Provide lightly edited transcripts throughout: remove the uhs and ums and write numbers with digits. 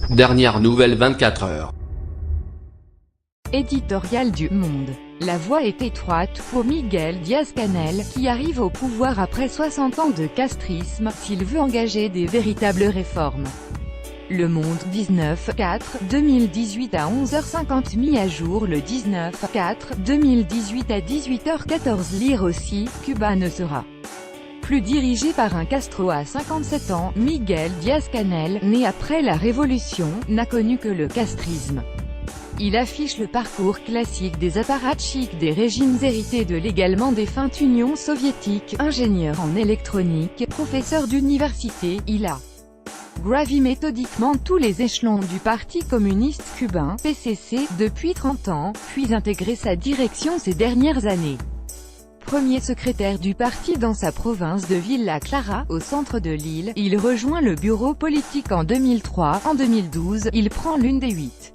Dernière nouvelle 24 heures. Éditorial du Monde. La voie est étroite pour Miguel Díaz-Canel, qui arrive au pouvoir après 60 ans de castrisme, s'il veut engager des véritables réformes. Le Monde 19/4/2018 à 11h50 mis à jour le 19/4/2018 à 18h14. Lire aussi, Cuba ne sera plus dirigé par un Castro à 57 ans. Miguel Díaz-Canel, né après la Révolution, n'a connu que le castrisme. Il affiche le parcours classique des apparatchiks des régimes hérités de l'également défunte Union soviétique. Ingénieur en électronique, professeur d'université, il a gravi méthodiquement tous les échelons du Parti communiste cubain, PCC, depuis 30 ans, puis intégré sa direction ces dernières années. Premier secrétaire du parti dans sa province de Villa Clara, au centre de l'île, il rejoint le bureau politique en 2003. En 2012, il prend l'une des 8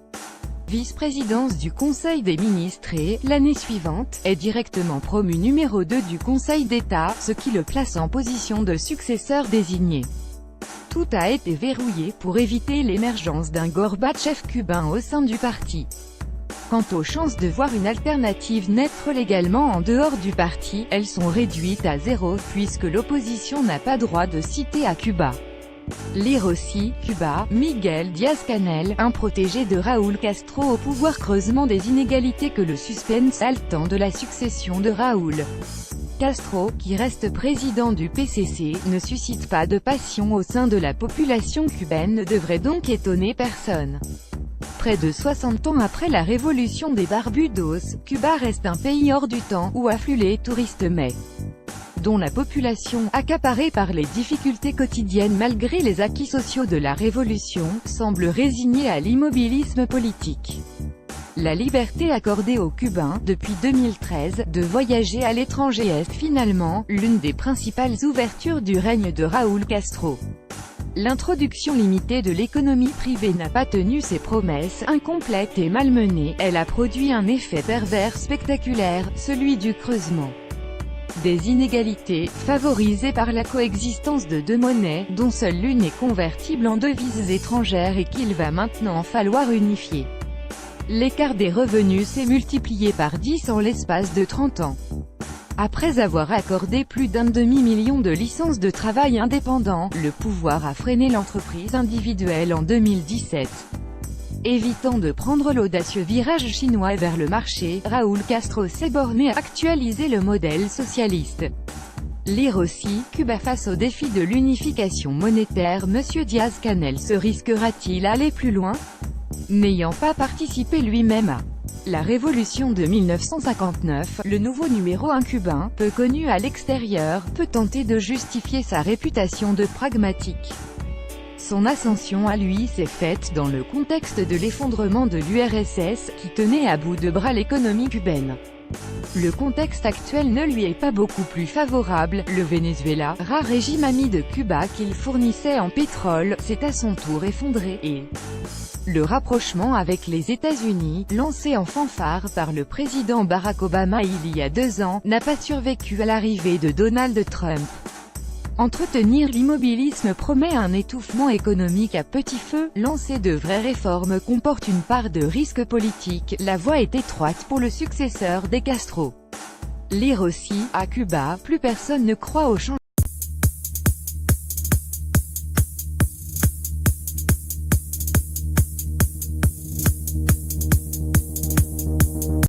vice-présidence du Conseil des ministres et, l'année suivante, est directement promu numéro 2 du Conseil d'État, ce qui le place en position de successeur désigné. Tout a été verrouillé pour éviter l'émergence d'un Gorbatchev cubain au sein du parti. Quant aux chances de voir une alternative naître légalement en dehors du parti, elles sont réduites à zéro, puisque l'opposition n'a pas droit de citer à Cuba. Lire aussi, Cuba, Miguel Díaz-Canel, un protégé de Raúl Castro au pouvoir. Creusement des inégalités que le suspense haletant de la succession de Raúl Castro, qui reste président du PCC, ne suscite pas de passion au sein de la population cubaine, ne devrait donc étonner personne. Près de 60 ans après la révolution des Barbudos, Cuba reste un pays hors du temps, où affluent les touristes mais dont la population, accaparée par les difficultés quotidiennes malgré les acquis sociaux de la Révolution, semble résignée à l'immobilisme politique. La liberté accordée aux Cubains, depuis 2013, de voyager à l'étranger est finalement l'une des principales ouvertures du règne de Raúl Castro. L'introduction limitée de l'économie privée n'a pas tenu ses promesses. Incomplète et malmenée, elle a produit un effet pervers spectaculaire, celui du creusement des inégalités, favorisées par la coexistence de deux monnaies, dont seule l'une est convertible en devises étrangères et qu'il va maintenant falloir unifier. L'écart des revenus s'est multiplié par 10 en l'espace de 30 ans. Après avoir accordé plus d'un demi-million de licences de travail indépendants, le pouvoir a freiné l'entreprise individuelle en 2017. Évitant de prendre l'audacieux virage chinois vers le marché, Raúl Castro s'est borné à actualiser le modèle socialiste. Lire aussi, Cuba face au défi de l'unification monétaire. Monsieur Díaz-Canel se risquera-t-il à aller plus loin? N'ayant pas participé lui-même à la révolution de 1959, le nouveau numéro 1 cubain, peu connu à l'extérieur, peut tenter de justifier sa réputation de pragmatique. Son ascension à lui s'est faite dans le contexte de l'effondrement de l'URSS, qui tenait à bout de bras l'économie cubaine. Le contexte actuel ne lui est pas beaucoup plus favorable. Le Venezuela, rare régime ami de Cuba qu'il fournissait en pétrole, s'est à son tour effondré, et le rapprochement avec les États-Unis, lancé en fanfare par le président Barack Obama il y a 2 ans, n'a pas survécu à l'arrivée de Donald Trump. Entretenir l'immobilisme promet un étouffement économique à petit feu. Lancer de vraies réformes comporte une part de risque politique. La voie est étroite pour le successeur des Castro. Lire aussi, à Cuba, plus personne ne croit au changement.